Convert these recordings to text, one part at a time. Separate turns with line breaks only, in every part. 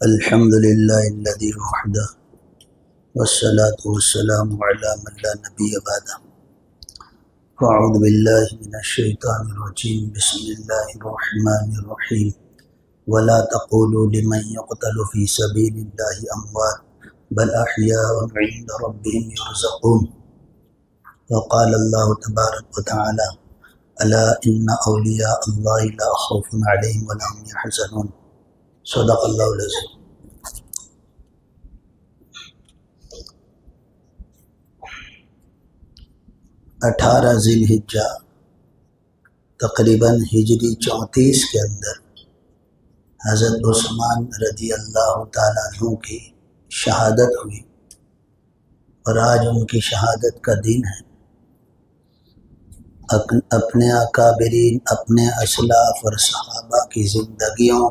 الحمد للہ الذی وحدہ والصلاة والسلام علی من لا نبی بعدہ فاعوذ باللہ من الشیطان الرجیم بسم اللہ الرحمن الرحیم ولا تقولوا لمن يقتل في سبیل اللہ اموات بل احیاء عند ربهم يرزقون وقال اللہ تبارک وتعالی الا ان اولیاء اللہ لا خوف علیہم ولا هم يحزنون صدق اللہ العظیم۔ 18 ذی الحجہ تقریباً ہجری 34 کے اندر حضرت عثمان رضی اللہ تعالیٰ عنہ کی شہادت ہوئی اور آج ان کی شہادت کا دن ہے۔ اپنے اکابرین، اپنے اسلاف اور صحابہ کی زندگیوں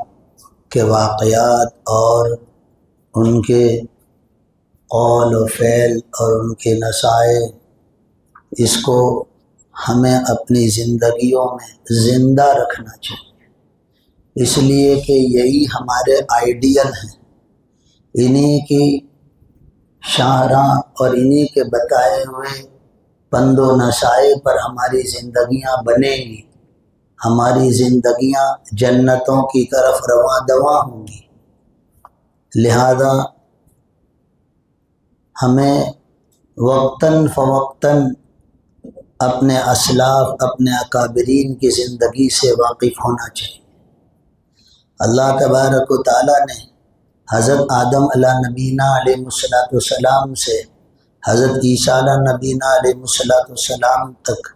کے واقعات اور ان کے قول و فعل اور ان کے نصائح، اس کو ہمیں اپنی زندگیوں میں زندہ رکھنا چاہیے، اس لیے کہ یہی ہمارے آئیڈیل ہیں۔ انہی کی شاہراہ اور انہی کے بتائے ہوئے پند و نصائح پر ہماری زندگیاں بنیں گی، ہماری زندگیاں جنتوں کی طرف رواں دواں ہوں گی۔ لہذا ہمیں وقتاً فوقتاً اپنے اسلاف، اپنے اکابرین کی زندگی سے واقف ہونا چاہیے۔ اللہ تبارک و تعالیٰ نے حضرت آدم علیہ نبینا علیہ السلام سے حضرت عیسیٰ علیہ نبینا علیہ السلام تک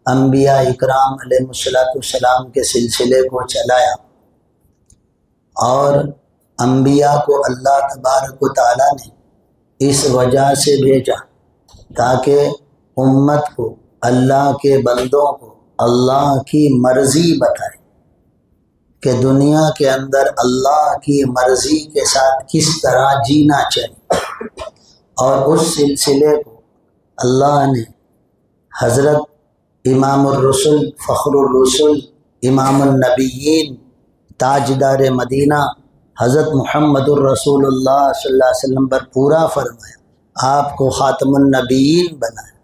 انبیاء اکرام علیہ السلام کے سلسلے کو چلایا، اور انبیاء کو اللہ تبارک و تعالیٰ نے اس وجہ سے بھیجا تاکہ امت کو، اللہ کے بندوں کو اللہ کی مرضی بتائے کہ دنیا کے اندر اللہ کی مرضی کے ساتھ کس طرح جینا چاہیے۔ اور اس سلسلے کو اللہ نے حضرت امام الرسل، فخر الرسل، امام النبیین، تاجدار مدینہ حضرت محمد الرسول اللہ صلی اللہ علیہ وسلم پر پورا فرمایا۔ آپ کو خاتم النبیین بنایا،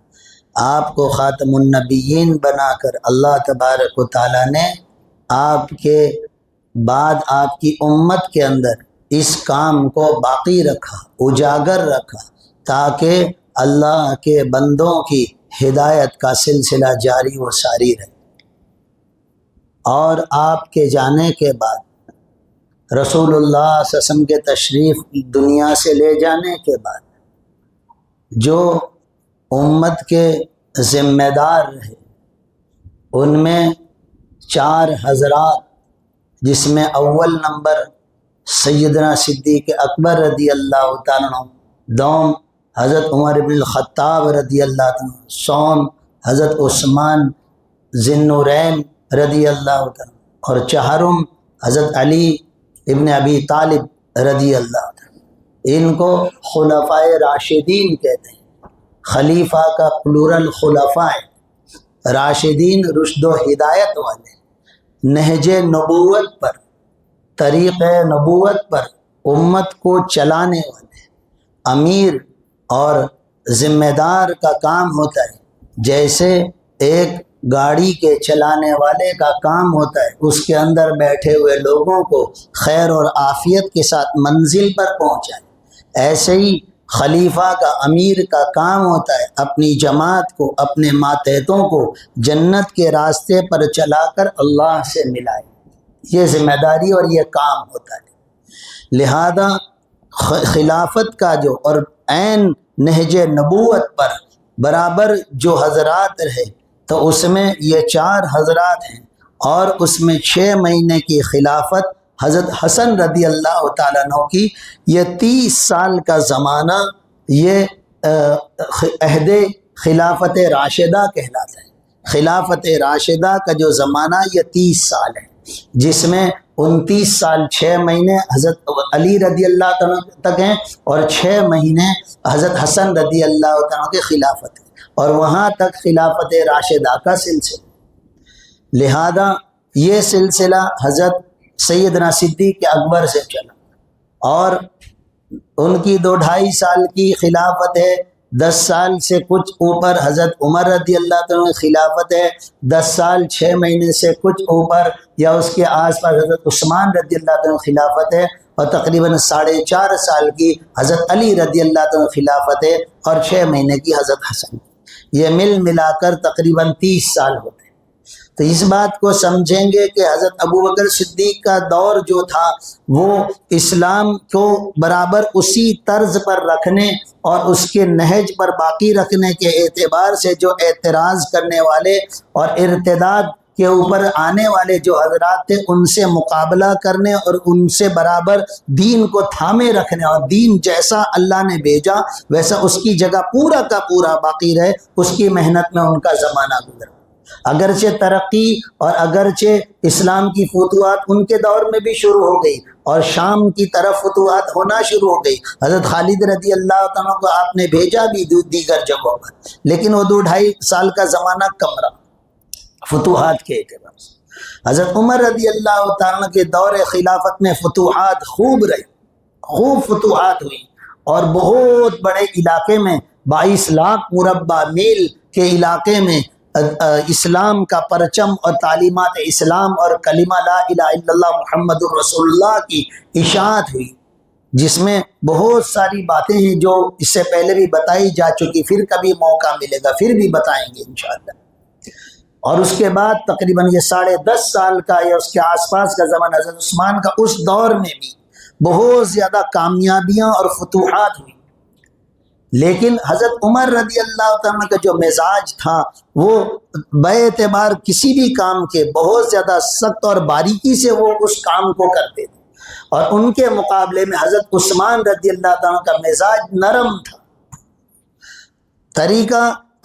آپ کو خاتم النبیین بنا کر اللہ تبارک و تعالیٰ نے آپ کے بعد آپ کی امت کے اندر اس کام کو باقی رکھا، اجاگر رکھا، تاکہ اللہ کے بندوں کی ہدایت کا سلسلہ جاری و ساری رہے۔ اور آپ کے جانے کے بعد، رسول اللہ صلی اللہ علیہ وسلم کے تشریف دنیا سے لے جانے کے بعد، جو امت کے ذمہ دار رہے ان میں 4 حضرات، جس میں اول نمبر سیدنا صدیق اکبر رضی اللہ تعالیٰ عنہ، دوم حضرت عمر بن الخطاب رضی اللہ تعالیٰ عنہ، سوم حضرت عثمان ذی النورین رضی اللہ تعالیٰ عنہ، اور چہارم حضرت علی ابن ابی طالب رضی اللہ تعالیٰ۔ ان کو خلفائے راشدین کہتے ہیں۔ خلیفہ کا پلورل خلفاء ہے۔ راشدین رشد و ہدایت والے، نہج نبوت پر، طریق نبوت پر امت کو چلانے والے۔ امیر اور ذمہ دار کا کام ہوتا ہے جیسے ایک گاڑی کے چلانے والے کا کام ہوتا ہے، اس کے اندر بیٹھے ہوئے لوگوں کو خیر اور عافیت کے ساتھ منزل پر پہنچائے۔ ایسے ہی خلیفہ کا، امیر کا کام ہوتا ہے اپنی جماعت کو، اپنے ماتحتوں کو جنت کے راستے پر چلا کر اللہ سے ملائے۔ یہ ذمہ داری اور یہ کام ہوتا ہے۔ لہذا خلافت کا جو اور عین نہج نبوت پر برابر جو حضرات رہے، تو اس میں یہ 4 حضرات ہیں، اور اس میں 6 مہینے کی خلافت حضرت حسن رضی اللہ تعالیٰ عنہ کی، یہ 30 سال کا زمانہ، یہ عہد خلافت راشدہ کہلاتا ہے۔ خلافت راشدہ کا جو زمانہ یہ 30 سال ہے، جس میں 29 سال 6 مہینے حضرت علی رضی اللہ تعالیٰ تک ہیں، اور 6 مہینے حضرت حسن رضی اللہ تعالیٰ کی خلافت ہے، اور وہاں تک خلافت راشدہ کا سلسلہ۔ لہذا یہ سلسلہ حضرت سیدنا صدیق اکبر سے چلا، اور ان کی 2-2.5 سال کی خلافت ہے، 10 سال سے کچھ اوپر حضرت عمر رضی اللہ عنہ کی خلافت ہے، 10 سال 6 مہینے سے کچھ اوپر یا اس کے آس پاس حضرت عثمان رضی اللہ عنہ کی خلافت ہے، اور تقریباً 4.5 سال کی حضرت علی رضی اللہ عنہ کی خلافت ہے، اور 6 مہینے کی حضرت حسن. یہ ملا کر تقریباً 30 سال ہوتے ہیں. تو اس بات کو سمجھیں گے کہ حضرت ابوبکر صدیق کا دور جو تھا وہ اسلام کو برابر اسی طرز پر رکھنے اور اس کے نہج پر باقی رکھنے کے اعتبار سے جو اعتراض کرنے والے اور ارتداد کے اوپر آنے والے جو حضرات تھے ان سے مقابلہ کرنے اور ان سے برابر دین کو تھامے رکھنے، اور دین جیسا اللہ نے بھیجا ویسا اس کی جگہ پورا کا پورا باقی رہے، اس کی محنت میں ان کا زمانہ گزرا. اگرچہ ترقی اور اگرچہ اسلام کی فتوحات ان کے دور میں بھی شروع ہو گئی اور شام کی طرف فتوحات ہونا شروع ہو گئی. حضرت خالد رضی اللہ عنہ کو آپ نے بھیجا بھی دیگر جگہوں پر، لیکن وہ 2-2.5 سال کا زمانہ کم رہا فتوحات کے اعتبار سے. حضرت عمر رضی اللہ تعالیٰ کے دور خلافت میں فتوحات خوب رہی، خوب فتوحات ہوئی، اور بہت بڑے علاقے میں 22 لاکھ مربع میل کے علاقے میں اسلام کا پرچم اور تعلیمات اسلام اور کلمہ لا الہ الا اللہ محمد الرسول اللہ کی اشاعت ہوئی، جس میں بہت ساری باتیں ہیں جو اس سے پہلے بھی بتائی جا چکی، پھر کبھی موقع ملے گا پھر بھی بتائیں گے انشاءاللہ. اور اس کے بعد تقریباً یہ 10.5 سال کا یا اس کے آس پاس کا زمانہ حضرت عثمان کا، اس دور میں بھی بہت زیادہ کامیابیاں اور فتوحات ہوئی. لیکن حضرت عمر رضی اللہ عنہ کا جو مزاج تھا وہ بے اعتبار کسی بھی کام کے بہت زیادہ سخت اور باریکی سے وہ اس کام کو کرتے تھے، اور ان کے مقابلے میں حضرت عثمان رضی اللہ عنہ کا مزاج نرم تھا. طریقہ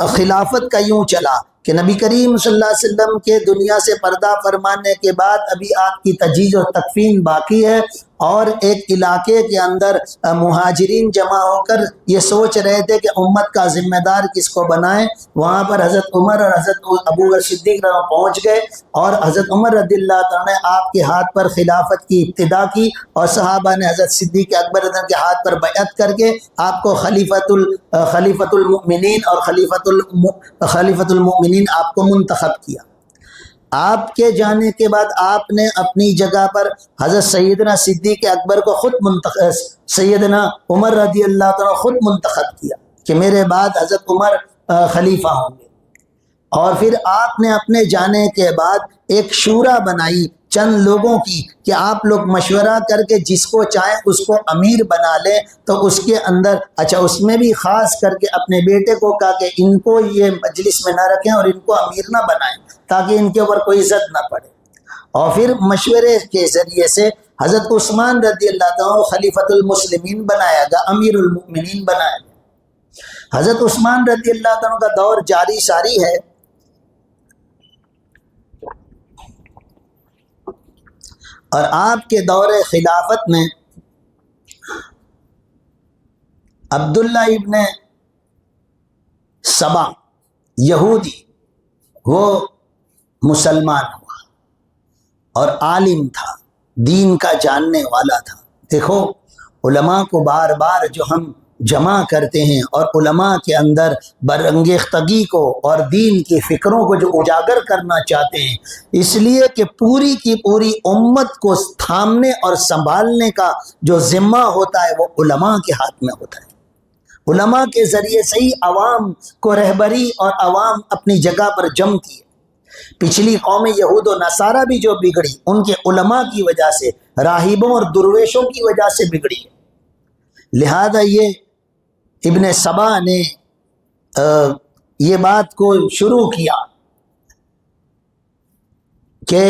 خلافت کا یوں چلا کہ نبی کریم صلی اللہ علیہ وسلم کے دنیا سے پردہ فرمانے کے بعد ابھی آپ کی تجہیز و تکفین باقی ہے، اور ایک علاقے کے اندر مہاجرین جمع ہو کر یہ سوچ رہے تھے کہ امت کا ذمہ دار کس کو بنائیں. وہاں پر حضرت عمر اور حضرت ابوبکر صدیق پہنچ گئے، اور حضرت عمر رضی اللہ عنہ نے آپ کے ہاتھ پر خلافت کی ابتدا کی، اور صحابہ نے حضرت صدیق اکبر رضی اللہ عنہ کے ہاتھ پر بیعت کر کے آپ کو خلیفۃ المؤمنین اور خلیفۃ المؤمنین آپ کو منتخب کیا. آپ کے جانے کے بعد آپ نے اپنی جگہ پر حضرت سیدنا صدیق اکبر کو خود سیدنا عمر رضی اللہ عنہ خود منتخب کیا کہ میرے بعد حضرت عمر خلیفہ ہوں گے. اور پھر آپ نے اپنے جانے کے بعد ایک شورا بنائی چند لوگوں کی کہ آپ لوگ مشورہ کر کے جس کو چاہیں اس کو امیر بنا لیں. تو اس کے اندر اس میں بھی خاص کر کے اپنے بیٹے کو کہا کہ ان کو یہ مجلس میں نہ رکھیں اور ان کو امیر نہ بنائیں تاکہ ان کے اوپر کوئی عزت نہ پڑے. اور پھر مشورے کے ذریعے سے حضرت عثمان رضی اللہ عنہ خلیفۃ المسلمین بنایا گیا، امیر المؤمنین بنایا گیا. حضرت عثمان رضی اللہ عنہ کا دور جاری ساری ہے. اور آپ کے دور خلافت میں عبداللہ ابن سبا یہودی وہ مسلمان ہوا اور عالم تھا، دین کا جاننے والا تھا. دیکھو علماء کو بار بار جو ہم جمع کرتے ہیں اور علماء کے اندر برانگیختگی کو اور دین کی فکروں کو جو اجاگر کرنا چاہتے ہیں، اس لیے کہ پوری کی پوری امت کو تھامنے اور سنبھالنے کا جو ذمہ ہوتا ہے وہ علماء کے ہاتھ میں ہوتا ہے. علماء کے ذریعے سے ہی عوام کو رہبری اور عوام اپنی جگہ پر جمتی ہے. پچھلی قوم یہود و نصارہ بھی جو بگڑی ان کے علماء کی وجہ سے، راہبوں اور درویشوں کی وجہ سے بگڑی. لہذا یہ ابن سبا نے یہ بات کو شروع کیا کہ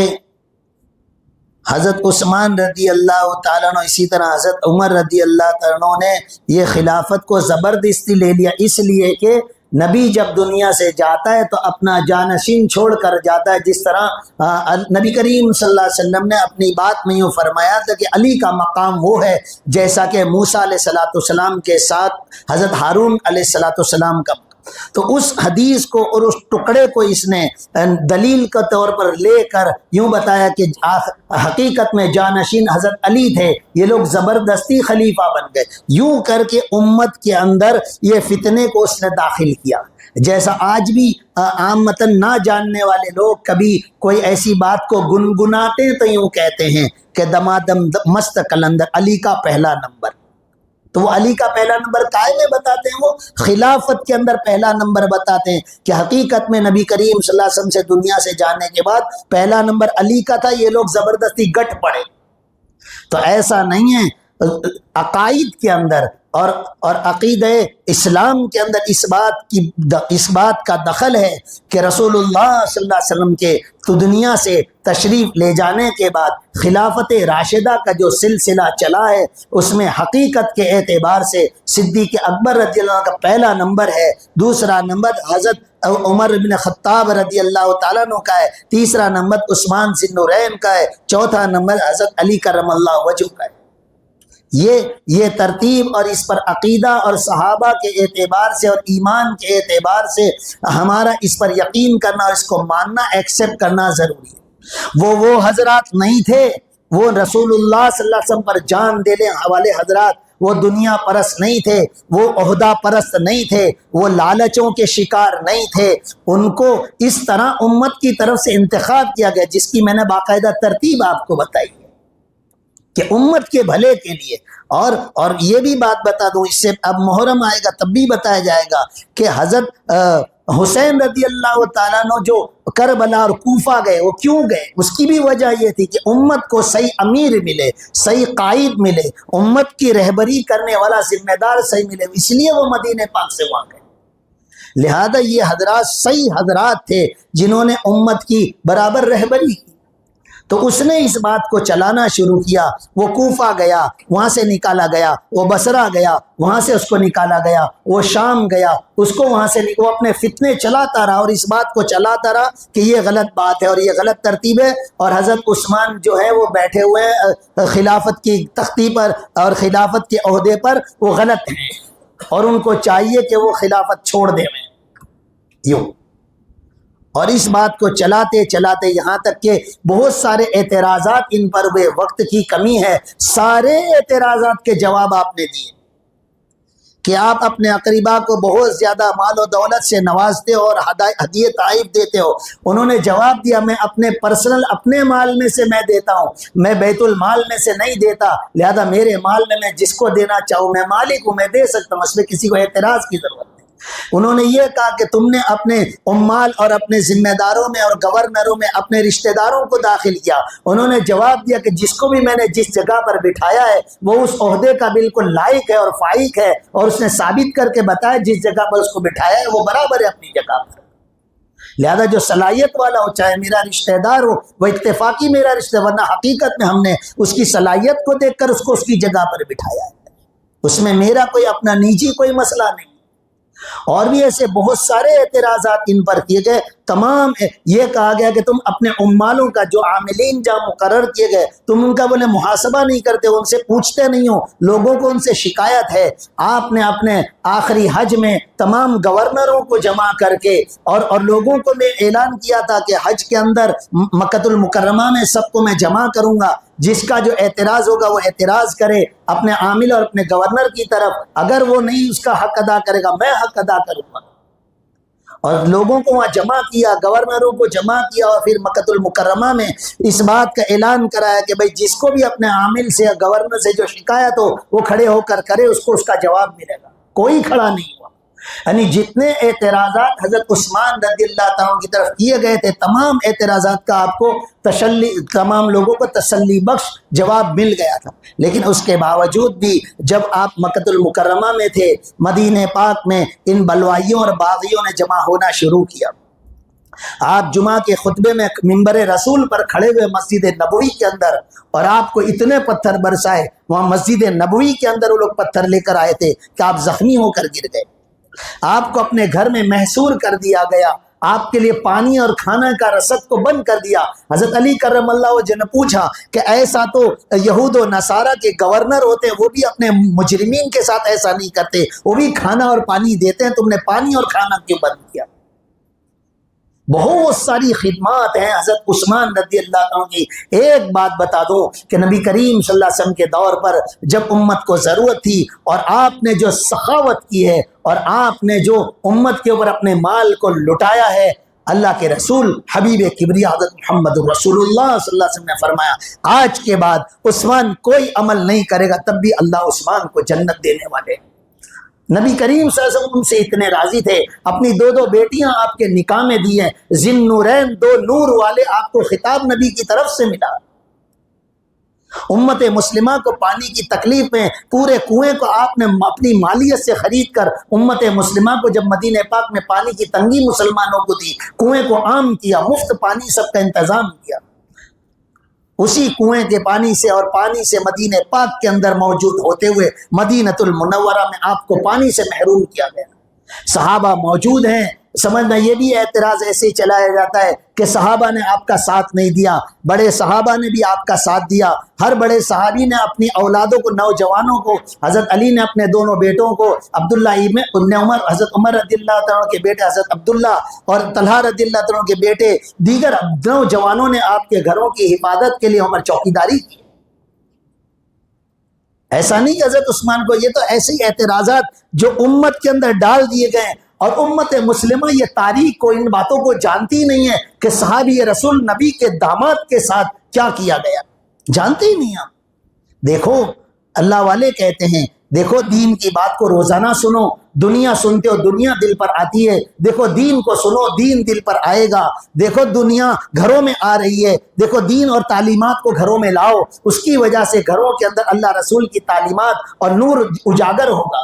حضرت عثمان رضی اللہ تعالیٰ عنہ اسی طرح حضرت عمر رضی اللہ تعالیٰ عنہ نے یہ خلافت کو زبردستی لے لیا، اس لیے کہ نبی جب دنیا سے جاتا ہے تو اپنا جانشین چھوڑ کر جاتا ہے. جس طرح نبی کریم صلی اللہ علیہ وسلم نے اپنی بات میں یوں فرمایا تھا کہ علی کا مقام وہ ہے جیسا کہ موسیٰ علیہ السلام کے ساتھ حضرت ہارون علیہ السلام کا مقام. تو اس حدیث کو اور اس ٹکڑے کو اس نے دلیل کے طور پر لے کر یوں بتایا کہ حقیقت میں جانشین حضرت علی تھے، یہ لوگ زبردستی خلیفہ بن گئے، یوں کر کے امت کے اندر یہ فتنے کو اس نے داخل کیا۔ جیسا آج بھی عامتاً نہ جاننے والے لوگ کبھی کوئی ایسی بات کو گنگناتے ہیں تو یوں کہتے ہیں کہ دمادم مست کلندر، علی کا پہلا نمبر۔ تو وہ علی کا پہلا نمبر کائے میں بتاتے ہیں، وہ خلافت کے اندر پہلا نمبر بتاتے ہیں کہ حقیقت میں نبی کریم صلی اللہ علیہ وسلم سے دنیا سے جانے کے بعد پہلا نمبر علی کا تھا، یہ لوگ زبردستی گٹ پڑے۔ تو ایسا نہیں ہے، عقائد کے اندر اور عقیدہ اسلام کے اندر اس بات کا دخل ہے کہ رسول اللہ صلی اللہ علیہ وسلم کے تو دنیا سے تشریف لے جانے کے بعد خلافت راشدہ کا جو سلسلہ چلا ہے اس میں حقیقت کے اعتبار سے صدیق اکبر رضی اللہ عنہ کا پہلا نمبر ہے، دوسرا نمبر حضرت عمر بن خطاب رضی اللہ تعالیٰ عنہ کا ہے، تیسرا نمبر عثمان ذی النورین کا ہے، چوتھا نمبر حضرت علی کرم اللہ وجہ کا ہے۔ یہ ترتیب اور اس پر عقیدہ اور صحابہ کے اعتبار سے اور ایمان کے اعتبار سے ہمارا اس پر یقین کرنا اور اس کو ماننا، ایکسیپٹ کرنا ضروری ہے۔ وہ حضرات نہیں تھے، وہ رسول اللہ صلی اللہ علیہ وسلم پر جان دینے والے حضرات، وہ دنیا پرست نہیں تھے، وہ عہدہ پرست نہیں تھے، وہ لالچوں کے شکار نہیں تھے۔ ان کو اس طرح امت کی طرف سے انتخاب کیا گیا، جس کی میں نے باقاعدہ ترتیب آپ کو بتائی ہے کہ امت کے بھلے کے لیے۔ اور یہ بھی بات بتا دوں، اس سے اب محرم آئے گا تب بھی بتایا جائے گا کہ حضرت حسین رضی اللہ تعالیٰ عنہ جو کربلا اور کوفہ گئے، وہ کیوں گئے؟ اس کی بھی وجہ یہ تھی کہ امت کو صحیح امیر ملے، صحیح قائد ملے، امت کی رہبری کرنے والا ذمہ دار صحیح ملے، اس لیے وہ مدینہ پاک سے وہاں گئے۔ لہذا یہ حضرات صحیح حضرات تھے جنہوں نے امت کی برابر رہبری کی۔ تو اس نے اس بات کو چلانا شروع کیا، وہ کوفہ گیا، وہاں سے نکالا گیا، وہ بصرہ گیا، وہاں سے اس کو نکالا گیا، وہ شام گیا، اس کو وہاں سے وہ اپنے فتنے چلاتا رہا اور اس بات کو چلاتا رہا کہ یہ غلط بات ہے اور یہ غلط ترتیب ہے، اور حضرت عثمان جو ہے وہ بیٹھے ہوئے ہیں خلافت کی تختی پر اور خلافت کے عہدے پر، وہ غلط ہیں اور ان کو چاہیے کہ وہ خلافت چھوڑ دیں یوں۔ اور اس بات کو چلاتے چلاتے یہاں تک کہ بہت سارے اعتراضات ان پر ہوئے، وقت کی کمی ہے، سارے اعتراضات کے جواب آپ نے دیے کہ آپ اپنے اقربا کو بہت زیادہ مال و دولت سے نوازتے ہو اور ہدیہ تحائف دیتے ہو۔ انہوں نے جواب دیا، میں اپنے پرسنل اپنے مال میں سے میں دیتا ہوں، میں بیت المال میں سے نہیں دیتا، لہذا میرے مال میں جس کو دینا چاہوں، میں مالک ہوں، میں دے سکتا ہوں، اس میں کسی کو اعتراض کی ضرورت نہیں۔ انہوں نے یہ کہا کہ تم نے اپنے عمال اور اپنے ذمہ داروں میں اور گورنروں میں اپنے رشتہ داروں کو داخل کیا۔ انہوں نے جواب دیا کہ جس کو بھی میں نے جس جگہ پر بٹھایا ہے وہ اس عہدے کا بالکل لائق ہے اور فائق ہے، اور اس نے ثابت کر کے بتایا جس جگہ پر اس کو بٹھایا ہے وہ برابر ہے اپنی جگہ پر۔ لہذا جو صلاحیت والا ہو، چاہے میرا رشتہ دار ہو، وہ اتفاقی میرا رشتہ، ورنہ حقیقت میں ہم نے اس کی صلاحیت کو دیکھ کر اس کو اس کی جگہ پر بٹھایا ہے، اس میں میرا کوئی اپنا نجی کوئی مسئلہ نہیں۔ اور بھی ایسے بہت سارے اعتراضات ان پر کیے گئے، تمام یہ کہا گیا کہ تم اپنے عمالوں کا جو عاملین جہاں مقرر کیے گئے تم ان کا بولے محاسبہ نہیں کرتے، ان سے پوچھتے نہیں ہو، لوگوں کو ان سے شکایت ہے۔ آپ نے اپنے آخری حج میں تمام گورنروں کو جمع کر کے اور لوگوں کو میں اعلان کیا تھا کہ حج کے اندر مکۃ المکرمہ میں سب کو میں جمع کروں گا، جس کا جو اعتراض ہوگا وہ اعتراض کرے اپنے عامل اور اپنے گورنر کی طرف، اگر وہ نہیں اس کا حق ادا کرے گا میں حق ادا کروں گا۔ اور لوگوں کو وہاں جمع کیا، گورنروں کو جمع کیا، اور پھر مکۃ المکرمہ میں اس بات کا اعلان کرایا کہ بھئی جس کو بھی اپنے عامل سے یا گورنر سے جو شکایت ہو وہ کھڑے ہو کر کرے، اس کو اس کا جواب ملے گا۔ کوئی کھڑا نہیں ہوا، یعنی جتنے اعتراضات حضرت عثمان رضی اللہ تعالیٰ کی طرف کیے گئے تھے تمام اعتراضات کا آپ کو تمام لوگوں کو تسلی بخش جواب مل گیا تھا۔ لیکن اس کے باوجود بھی جب آپ مکۃ المکرمہ میں تھے، مدینہ پاک میں، ان بلوائیوں اور باغیوں نے جمع ہونا شروع کیا۔ آپ جمعہ کے خطبے میں منبر رسول پر کھڑے ہوئے مسجد نبوی کے اندر، اور آپ کو اتنے پتھر برسائے، وہاں مسجد نبوی کے اندر وہ لوگ پتھر لے کر آئے تھے کہ آپ زخمی ہو کر گر گئے۔ آپ کو اپنے گھر میں محصور کر دیا گیا، آپ کے لیے پانی اور کھانا کا رسد کو بند کر دیا۔ حضرت علی کرم اللہ وجہ نے پوچھا کہ ایسا تو یہود و نصارہ کے گورنر ہوتے ہیں، وہ بھی اپنے مجرمین کے ساتھ ایسا نہیں کرتے، وہ بھی کھانا اور پانی دیتے ہیں، تم نے پانی اور کھانا کیوں بند کیا؟ بہت ساری خدمات ہیں حضرت عثمان رضی اللہ عنہ کی۔ ایک بات بتا دو کہ نبی کریم صلی اللہ علیہ وسلم کے دور پر جب امت کو ضرورت تھی اور آپ نے جو سخاوت کی ہے اور آپ نے جو امت کے اوپر اپنے مال کو لٹایا ہے، اللہ کے رسول حبیب کبریا حضرت محمد رسول اللہ صلی اللہ علیہ وسلم نے فرمایا آج کے بعد عثمان کوئی عمل نہیں کرے گا، تب بھی اللہ عثمان کو جنت دینے والے ہیں۔ نبی کریم صلی اللہ علیہ وسلم ان سے اتنے راضی تھے، اپنی دو بیٹیاں آپ کے نکاح میں دی ہیں، ذی نورین، دو نور والے، آپ کو خطاب نبی کی طرف سے ملا۔ امت مسلمہ کو پانی کی تکلیف میں پورے کنویں کو آپ نے اپنی مالیت سے خرید کر امت مسلمہ کو جب مدینہ پاک میں پانی کی تنگی مسلمانوں کو دی، کنویں کو عام کیا، مفت پانی سب کا انتظام کیا۔ اسی کنویں کے پانی سے اور پانی سے مدینہ پاک کے اندر موجود ہوتے ہوئے مدینۃ المنورہ میں آپ کو پانی سے محروم کیا گیا۔ صحابہ موجود ہیں، سمجھ میں یہ بھی اعتراض ایسے ہی چلایا جاتا ہے کہ صحابہ نے آپ کا ساتھ نہیں دیا، بڑے صحابہ نے بھی آپ کا ساتھ دیا۔ ہر بڑے صحابی نے اپنی اولادوں کو، نوجوانوں کو، حضرت علی نے اپنے دونوں بیٹوں کو، عبداللہ ابن عمر، حضرت عمر رضی اللہ عنہ کے بیٹے حضرت عبداللہ اور طلحہ رضی اللہ عنہ کے بیٹے، دیگر نوجوانوں نے آپ کے گھروں کی حفاظت کے لیے عمر چوکیداری کی۔ ایسا نہیں کہ حضرت عثمان کو، یہ تو ایسے ہی اعتراضات جو امت کے اندر ڈال دیے گئے، اور امت مسلمہ یہ تاریخ کو، ان باتوں کو جانتی نہیں ہے کہ صحابی رسول نبی کے داماد کے ساتھ کیا کیا گیا، جانتے ہی نہیں آپ۔ دیکھو اللہ والے کہتے ہیں دیکھو دین کی بات کو روزانہ سنو، دنیا سنتے ہو دنیا دل پر آتی ہے، دیکھو دین کو سنو دین دل پر آئے گا، دیکھو دنیا گھروں میں آ رہی ہے، دیکھو دین اور تعلیمات کو گھروں میں لاؤ، اس کی وجہ سے گھروں کے اندر اللہ رسول کی تعلیمات اور نور اجاگر ہوگا۔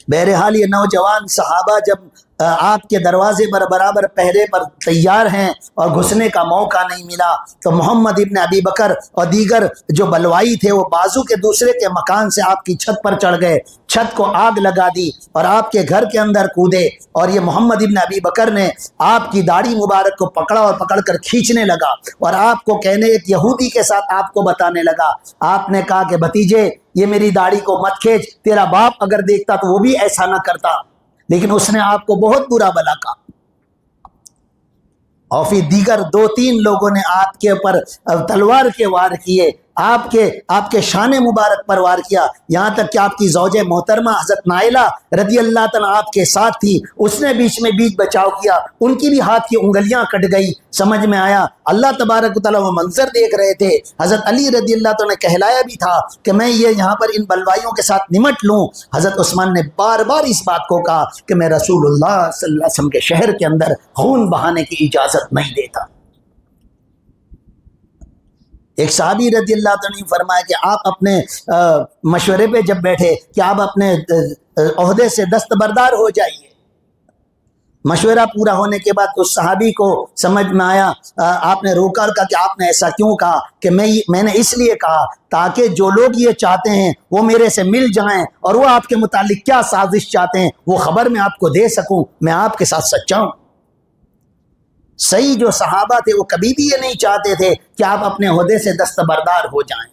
بہرحال یہ نوجوان صحابہ جب آپ کے دروازے پر برابر پہرے پر تیار ہیں اور گھسنے کا موقع نہیں ملا تو محمد ابن ابی بکر اور دیگر جو بلوائی تھے وہ بازو کے دوسرے کے مکان سے آپ کی چھت پر چڑھ گئے، چھت کو آگ لگا دی اور آپ کے گھر کے اندر کودے، اور یہ محمد ابن ابی بکر نے آپ کی داڑھی مبارک کو پکڑا اور پکڑ کر کھینچنے لگا اور آپ کو کہنے، ایک یہودی کے ساتھ آپ کو بتانے لگا۔ آپ نے کہا کہ بھتیجے یہ میری داڑھی کو مت کھینچ، تیرا باپ اگر دیکھتا تو وہ بھی ایسا نہ کرتا، لیکن اس نے آپ کو بہت برا بھلا کہا۔ اور پھر دیگر 2-3 لوگوں نے آپ کے اوپر تلوار کے وار کیے، آپ کے شان مبارک پر وار کیا، یہاں تک کہ آپ کی زوج محترمہ حضرت نائلہ رضی اللہ تعالیٰ آپ کے ساتھ تھی، اس نے بیچ میں بیچ بچاؤ کیا، ان کی بھی ہاتھ کی انگلیاں کٹ گئی۔ سمجھ میں آیا اللہ تبارک و تعالیٰ وہ منظر دیکھ رہے تھے۔ حضرت علی رضی اللہ تعالیٰ نے کہلایا بھی تھا کہ میں یہ یہاں پر ان بلوائیوں کے ساتھ نمٹ لوں۔ حضرت عثمان نے بار بار اس بات کو کہا کہ میں رسول اللہ صلی اللہ علیہ وسلم کے شہر کے اندر خون بہانے کی اجازت نہیں دیتا۔ ایک صحابی رضی اللہ عنہ نے فرمایا کہ آپ اپنے مشورے پہ جب بیٹھے کہ آپ اپنے عہدے سے دستبردار ہو جائیے۔ مشورہ پورا ہونے کے بعد اس صحابی کو سمجھ میں آیا، آپ نے روکا اور کہا کہ آپ نے ایسا کیوں کہا؟ کہ میں نے اس لیے کہا تاکہ جو لوگ یہ چاہتے ہیں وہ میرے سے مل جائیں اور وہ آپ کے متعلق کیا سازش چاہتے ہیں وہ خبر میں آپ کو دے سکوں، میں آپ کے ساتھ سچا ہوں۔ صحیح جو صحابہ تھے وہ کبھی بھی یہ نہیں چاہتے تھے کہ آپ اپنے عہدے سے دستبردار ہو جائیں۔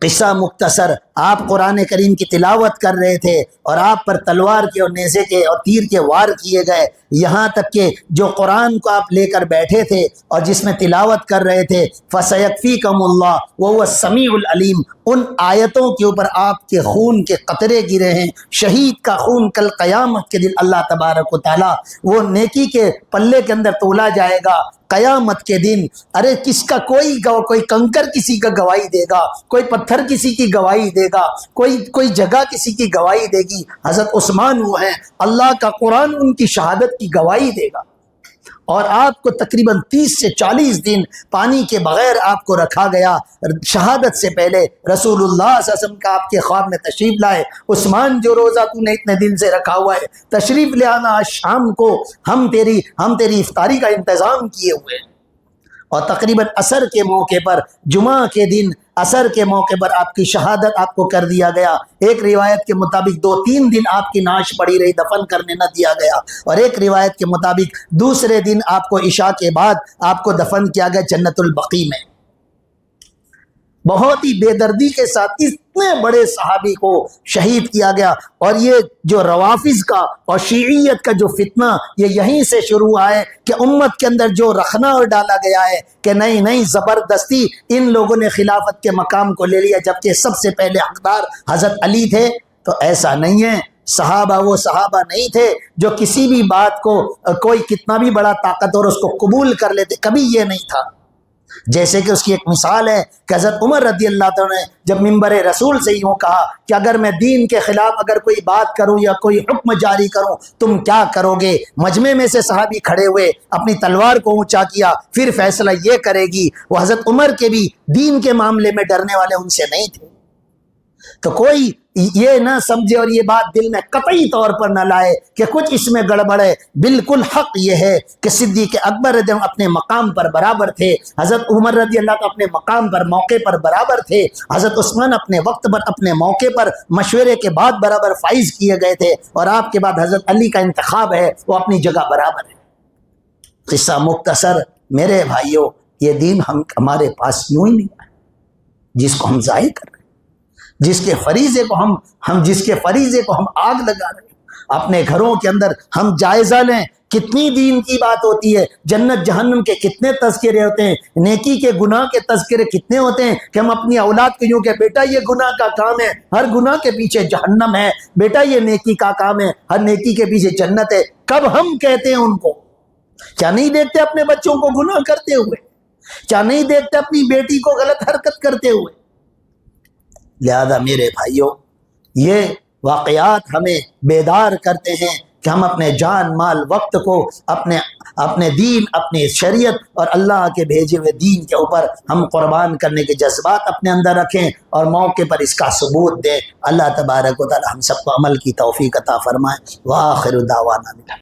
قصہ مختصر، آپ قرآن کریم کی تلاوت کر رہے تھے اور آپ پر تلوار کے اور نیزے کے اور تیر کے وار کیے گئے، یہاں تک کہ جو قرآن کو آپ لے کر بیٹھے تھے اور جس میں تلاوت کر رہے تھے فَسَيَكْفِيكُمُ اللَّهُ وَهُوَ السَّمِيعُ الْعَلِيمُ، ان آیتوں کے اوپر آپ کے خون کے قطرے گرے ہیں۔ شہید کا خون کل قیامت کے دن اللہ تبارک و تعالیٰ وہ نیکی کے پلے کے اندر تولا جائے گا قیامت کے دن۔ ارے کس کا کوئی کنکر کسی کا گواہی دے گا، کوئی پتھر کسی کی گواہی دے گا، کوئی جگہ کسی کی گواہی دے گی، حضرت عثمان وہ ہیں، اللہ کا قرآن ان کی شہادت کی گواہی دے گا۔ اور آپ کو تقریباً 30 سے 40 دن پانی کے بغیر آپ کو رکھا گیا۔ شہادت سے پہلے رسول اللہ صلی اللہ علیہ وسلم کا آپ کے خواب میں تشریف لائے، عثمان جو روزہ تو نے اتنے دن سے رکھا ہوا ہے تشریف لے آنا، آج شام کو ہم تیری افطاری کا انتظام کیے ہوئے ہیں۔ اور تقریباً عصر کے موقع پر، جمعہ کے دن عصر کے موقع پر آپ کی شہادت آپ کو کر دیا گیا۔ ایک روایت کے مطابق 2-3 دن آپ کی نعش پڑی رہی، دفن کرنے نہ دیا گیا، اور ایک روایت کے مطابق دوسرے دن آپ کو عشاء کے بعد آپ کو دفن کیا گیا جنت البقیع میں۔ بہت ہی بے دردی کے ساتھ اتنے بڑے صحابی کو شہید کیا گیا۔ اور یہ جو روافظ کا اور شیعیت کا جو فتنہ یہ یہیں سے شروع ہوا ہے کہ امت کے اندر جو رخنا اور ڈالا گیا ہے کہ نہیں زبردستی ان لوگوں نے خلافت کے مقام کو لے لیا، جبکہ سب سے پہلے حقدار حضرت علی تھے۔ تو ایسا نہیں ہے، صحابہ وہ صحابہ نہیں تھے جو کسی بھی بات کو کوئی کتنا بھی بڑا طاقتور اس کو قبول کر لیتے، کبھی یہ نہیں تھا۔ جیسے کہ اس کی ایک مثال ہے کہ حضرت عمر رضی اللہ عنہ نے جب منبر رسول سے یوں کہا کہ اگر میں دین کے خلاف اگر کوئی بات کروں یا کوئی حکم جاری کروں تم کیا کرو گے؟ مجمع میں سے صحابی کھڑے ہوئے، اپنی تلوار کو اونچا کیا، پھر فیصلہ یہ کرے گی۔ وہ حضرت عمر کے بھی دین کے معاملے میں ڈرنے والے ان سے نہیں تھے۔ تو کوئی یہ نہ سمجھے اور یہ بات دل میں قطعی طور پر نہ لائے کہ کچھ اس میں گڑبڑ ہے۔ بالکل حق یہ ہے کہ صدیق اکبر رضی اللہ اپنے مقام پر برابر تھے، حضرت عمر رضی اللہ عنہ اپنے مقام پر موقع پر برابر تھے، حضرت عثمان اپنے وقت پر اپنے موقع پر مشورے کے بعد برابر فائز کیے گئے تھے، اور آپ کے بعد حضرت علی کا انتخاب ہے، وہ اپنی جگہ برابر ہے۔ قصہ مختصر میرے بھائیوں، یہ دین ہمارے پاس یوں ہی نہیں ہے جس کو ہم ضائع کر رہے ہیں، جس کے فریضے کو ہم آگ لگا رہے ہیں۔ اپنے گھروں کے اندر ہم جائزہ لیں، کتنی دین کی بات ہوتی ہے، جنت جہنم کے کتنے تذکرے ہوتے ہیں، نیکی کے گناہ کے تذکرے کتنے ہوتے ہیں کہ ہم اپنی اولاد کو یوں کہ بیٹا یہ گناہ کا کام ہے، ہر گناہ کے پیچھے جہنم ہے، بیٹا یہ نیکی کا کام ہے، ہر نیکی کے پیچھے جنت ہے۔ کب ہم کہتے ہیں ان کو؟ کیا نہیں دیکھتے اپنے بچوں کو گناہ کرتے ہوئے؟ کیا نہیں دیکھتے اپنی بیٹی کو غلط حرکت کرتے ہوئے؟ لہذا میرے بھائیوں، یہ واقعات ہمیں بیدار کرتے ہیں کہ ہم اپنے جان مال وقت کو اپنے دین، اپنی شریعت اور اللہ کے بھیجے ہوئے دین کے اوپر ہم قربان کرنے کے جذبات اپنے اندر رکھیں اور موقع پر اس کا ثبوت دیں۔ اللہ تبارک و تعالی ہم سب کو عمل کی توفیق عطا فرمائے۔ وآخر دعوانا